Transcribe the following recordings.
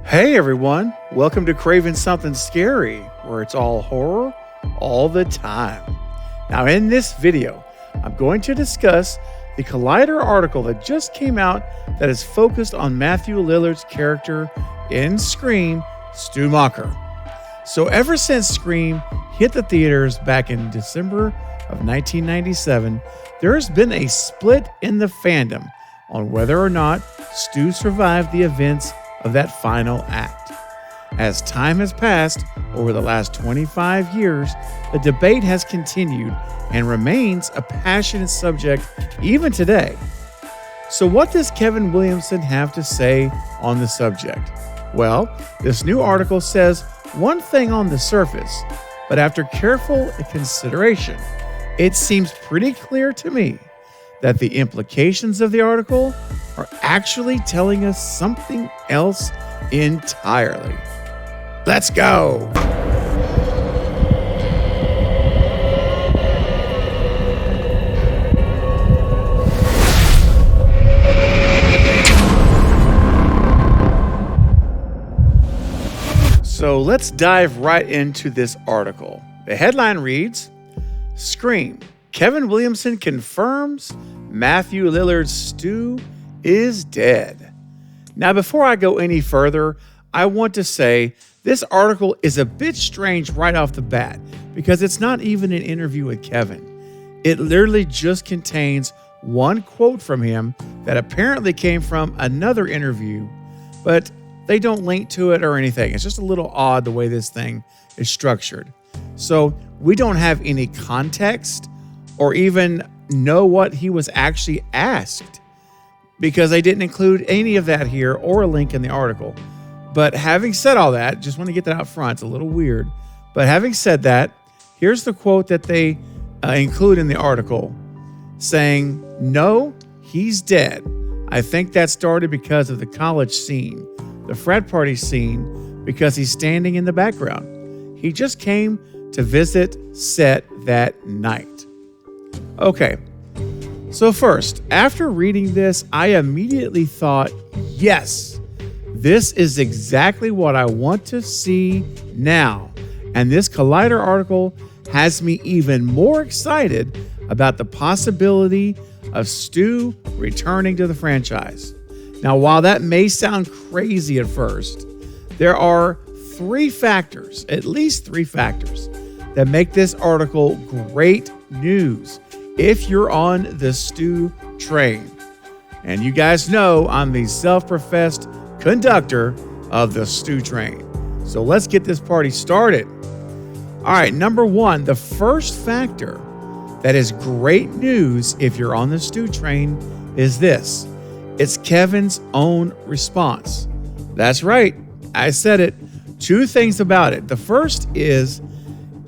Hey everyone, welcome to Craving Something Scary, where it's all horror all the time. Now in this video, I'm going to discuss the Collider article that just came out that is focused on Matthew Lillard's character in Scream, Stu Macher. So ever since Scream hit the theaters back in December of 1997, there has been a split in the fandom on whether or not Stu survived the events of that final act. As time has passed over the last 25 years, the debate has continued and remains a passionate subject even today. So what does Kevin Williamson have to say on the subject? Well, this new article says one thing on the surface, but after careful consideration, it seems pretty clear to me that the implications of the article are actually telling us something else entirely. Let's go! So let's dive right into this article. The headline reads, Scream, Kevin Williamson confirms Matthew Lillard's Stu is dead. Now, before I go any further, I want to say this article is a bit strange right off the bat because it's not even an interview with Kevin. It literally just contains one quote from him that apparently came from another interview, but they don't link to it or anything. It's just a little odd the way this thing is structured. So we don't have any context or even know what he was actually asked because they didn't include any of that here or a link in the article. But having said all that, just want to get that out front. It's a little weird. But having said that, here's the quote that they include in the article saying, "No, he's dead. I think that started because of the college scene, the frat party scene, because he's standing in the background. He just came to visit set that night." Okay, so first, after reading this, I immediately thought, yes, this is exactly what I want to see now. And this Collider article has me even more excited about the possibility of Stu returning to the franchise. Now, while that may sound crazy at first, there are at least three factors, that make this article great news if you're on the Stu train. And you guys know I'm the self-professed conductor of the Stu train. So let's get this party started. All right, number one, the first factor that is great news if you're on the Stu train is this. It's Kevin's own response. That's right, I said it. Two things about it. The first is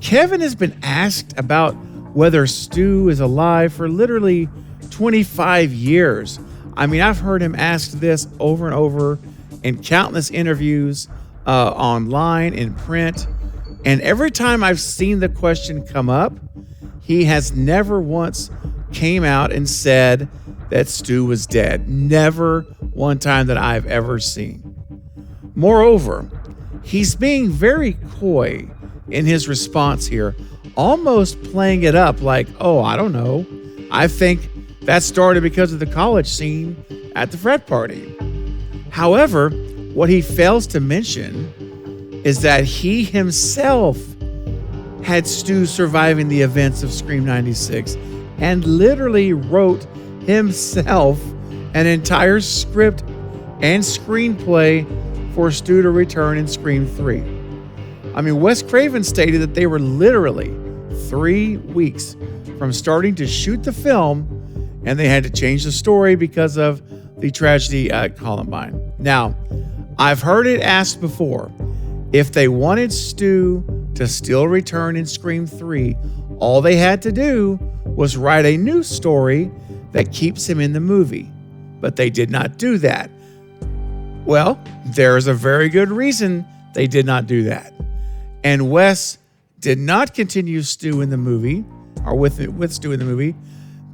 Kevin has been asked about whether Stu is alive for literally 25 years. I mean, I've heard him ask this over and over in countless interviews, online, in print. And every time I've seen the question come up, he has never once came out and said that Stu was dead. Never one time that I've ever seen. Moreover, he's being very coy in his response here, almost playing it up like, oh, I don't know. I think that started because of the college scene at the frat party. However, what he fails to mention is that he himself had Stu surviving the events of Scream 96 and literally wrote himself an entire script and screenplay for Stu to return in Scream 3. I mean, Wes Craven stated that they were literally 3 weeks from starting to shoot the film, and they had to change the story because of the tragedy at Columbine. Now, I've heard it asked before, if they wanted Stu to still return in Scream 3, all they had to do was write a new story that keeps him in the movie. But they did not do that. Well, there is a very good reason they did not do that. And Wes did not continue Stu in the movie, or with Stu in the movie,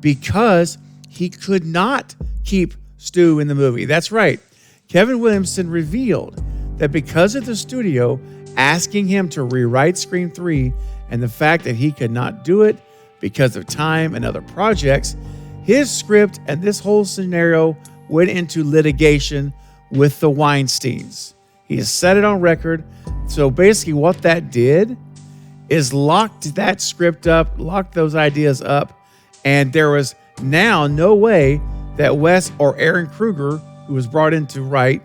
because he could not keep Stu in the movie. That's right. Kevin Williamson revealed that because of the studio asking him to rewrite Scream 3 and the fact that he could not do it because of time and other projects, his script and this whole scenario went into litigation with the Weinsteins. He has set it on record. So basically what that did is locked that script up, locked those ideas up, and there was now no way that Wes or Aaron Kruger, who was brought in to write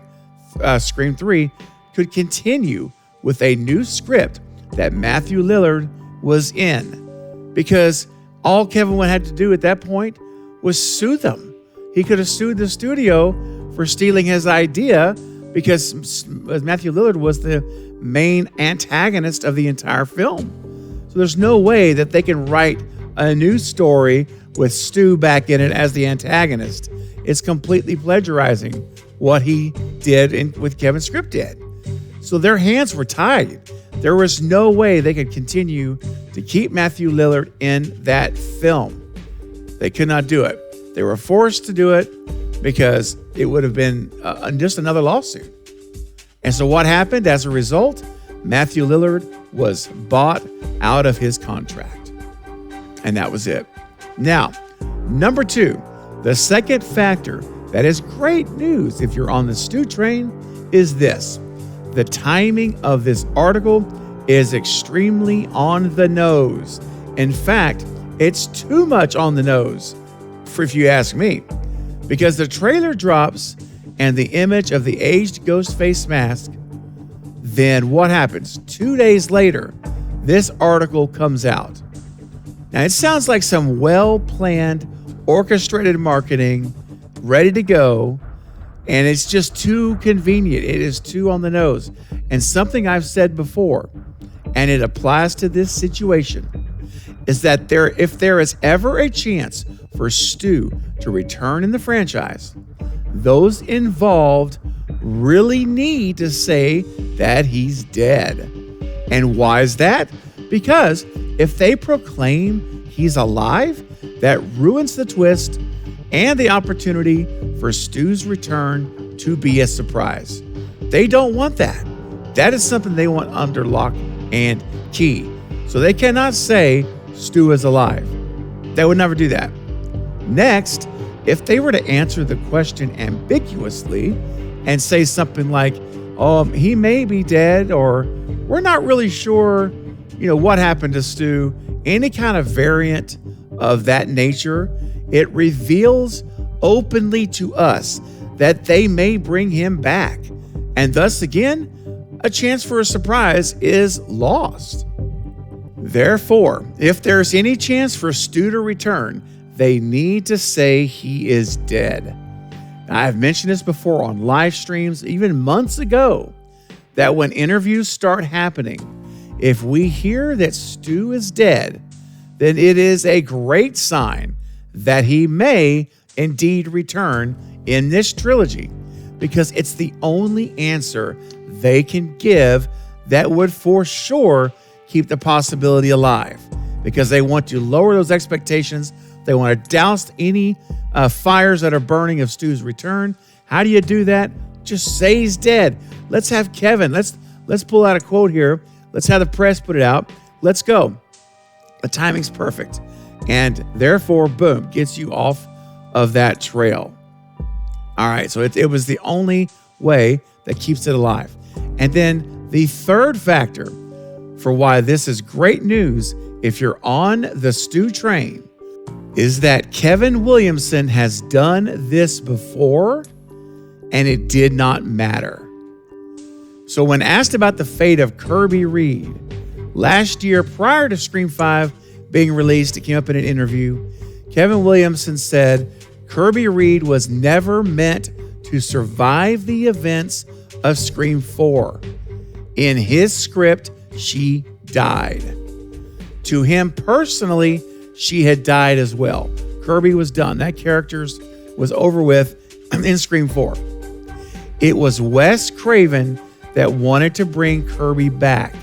Scream 3, could continue with a new script that Matthew Lillard was in. Because all Kevin had to do at that point was sue them. He could have sued the studio for stealing his idea because Matthew Lillard was the main antagonist of the entire film. So there's no way that they can write a new story with Stu back in it as the antagonist. It's completely plagiarizing what he did with Kevin's script did. So their hands were tied. There was no way they could continue to keep Matthew Lillard in that film. They could not do it. They were forced to do it because it would have been just another lawsuit. And so what happened as a result? Matthew Lillard was bought out of his contract. And that was it. Now, number 2, the second factor that is great news if you're on the Stu train is this. The timing of this article is extremely on the nose. In fact, it's too much on the nose, if you ask me, because the trailer drops and the image of the aged ghost face mask, then what happens? 2 days later, this article comes out. Now, it sounds like some well-planned, orchestrated marketing, ready to go, and it's just too convenient. It is too on the nose. And something I've said before, and it applies to this situation, is that if there is ever a chance for Stu to return in the franchise, those involved really need to say that he's dead. And why is that? Because if they proclaim he's alive, that ruins the twist and the opportunity for Stu's return to be a surprise. They don't want that. That is something they want under lock and key. So they cannot say Stu is alive. They would never do that. Next, if they were to answer the question ambiguously and say something like, he may be dead, or we're not really sure, what happened to Stu, any kind of variant of that nature, it reveals openly to us that they may bring him back. And thus, again, a chance for a surprise is lost. Therefore, if there's any chance for Stu to return, they need to say he is dead. I've mentioned this before on live streams, even months ago, that when interviews start happening, if we hear that Stu is dead, then it is a great sign that he may indeed return in this trilogy, because it's the only answer they can give that would for sure keep the possibility alive, because they want to lower those expectations. They want to douse any fires that are burning of Stu's return. How do you do that? Just say he's dead. Let's have Kevin. Let's pull out a quote here. Let's have the press put it out. Let's go. The timing's perfect. And therefore, boom, gets you off of that trail. All right, so it was the only way that keeps it alive. And then the third factor for why this is great news if you're on the Stu train is that Kevin Williamson has done this before, and it did not matter. So when asked about the fate of Kirby Reed, last year prior to Scream 5 being released, it came up in an interview, Kevin Williamson said, Kirby Reed was never meant to survive the events of Scream 4. In his script, she died. To him personally, she had died as well. Kirby was done. That character was over with in Scream 4. It was Wes Craven that wanted to bring Kirby back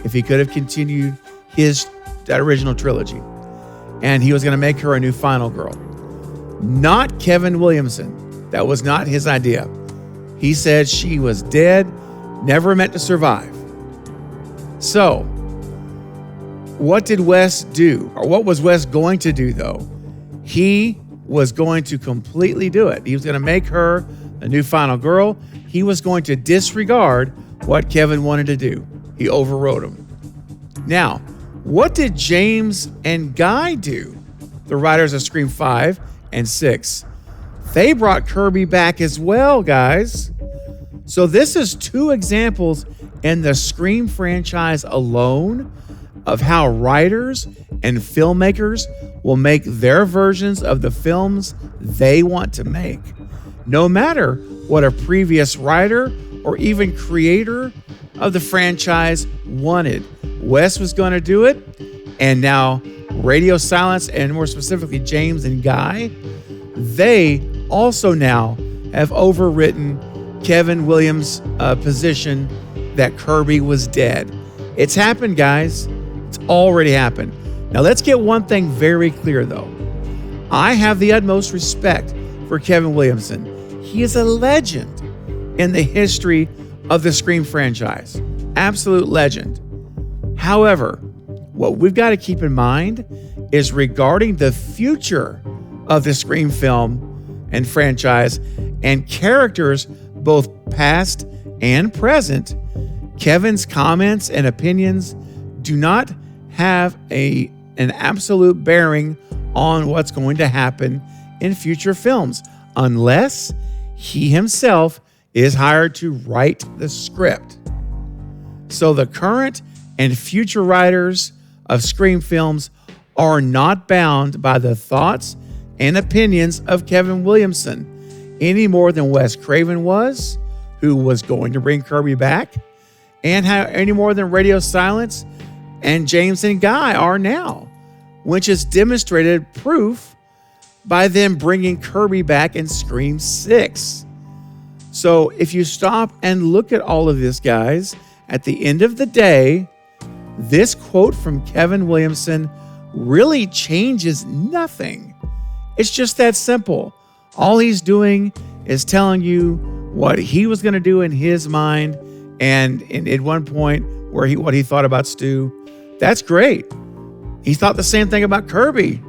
if he could have continued that original trilogy. And he was going to make her a new final girl. Not Kevin Williamson. That was not his idea. He said she was dead. never meant to survive. So, what did Wes do? Or what was Wes going to do, though? He was going to completely do it. He was going to make her a new final girl. He was going to disregard what Kevin wanted to do. He overrode him. Now, what did James and Guy do? The writers of Scream 5 and 6. They brought Kirby back as well, guys. So this is 2 examples in the Scream franchise alone of how writers and filmmakers will make their versions of the films they want to make, no matter what a previous writer or even creator of the franchise wanted. Wes was going to do it, and now Radio Silence, and more specifically James and Guy, they also now have overwritten Kevin Williams' position that Kirby was dead. It's happened, guys. It's already happened. Now let's get one thing very clear, though. I have the utmost respect for Kevin Williamson. He is a legend in the history of the Scream franchise. Absolute legend. However, what we've got to keep in mind is regarding the future of the Scream film and franchise and characters both past and present, Kevin's comments and opinions do not have an absolute bearing on what's going to happen in future films unless he himself is hired to write the script. So the current and future writers of Scream films are not bound by the thoughts and opinions of Kevin Williamson any more than Wes Craven was, who was going to bring Kirby back, and any more than Radio Silence and James and Guy are now, which is demonstrated proof by them bringing Kirby back in Scream 6. So if you stop and look at all of this, guys, at the end of the day, this quote from Kevin Williamson really changes nothing. It's just that simple. All he's doing is telling you what he was going to do in his mind, and at one point what he thought about Stu. That's great. He thought the same thing about Kirby,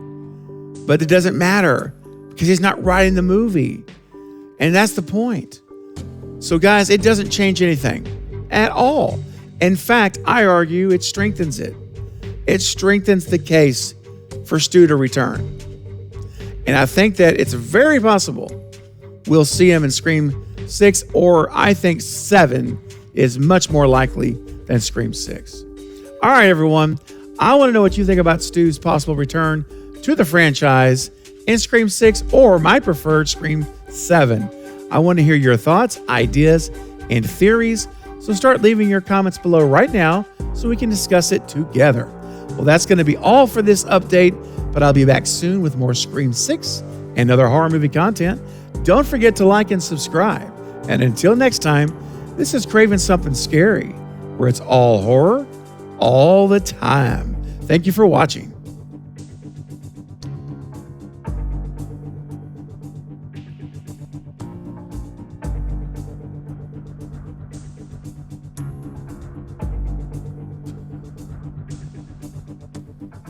but it doesn't matter because he's not writing the movie. And that's the point. So guys, it doesn't change anything at all. In fact, I argue it strengthens it. It strengthens the case for Stu to return. And I think that it's very possible we'll see him in Scream 6, or I think 7 is much more likely than Scream 6. All right, everyone. I want to know what you think about Stu's possible return to the franchise in Scream 6 or my preferred Scream 7. I want to hear your thoughts, ideas, and theories. So start leaving your comments below right now so we can discuss it together. Well, that's going to be all for this update, but I'll be back soon with more Scream 6 and other horror movie content. Don't forget to like and subscribe. And until next time, this is Craving Something Scary, where it's all horror all the time. Thank you for watching.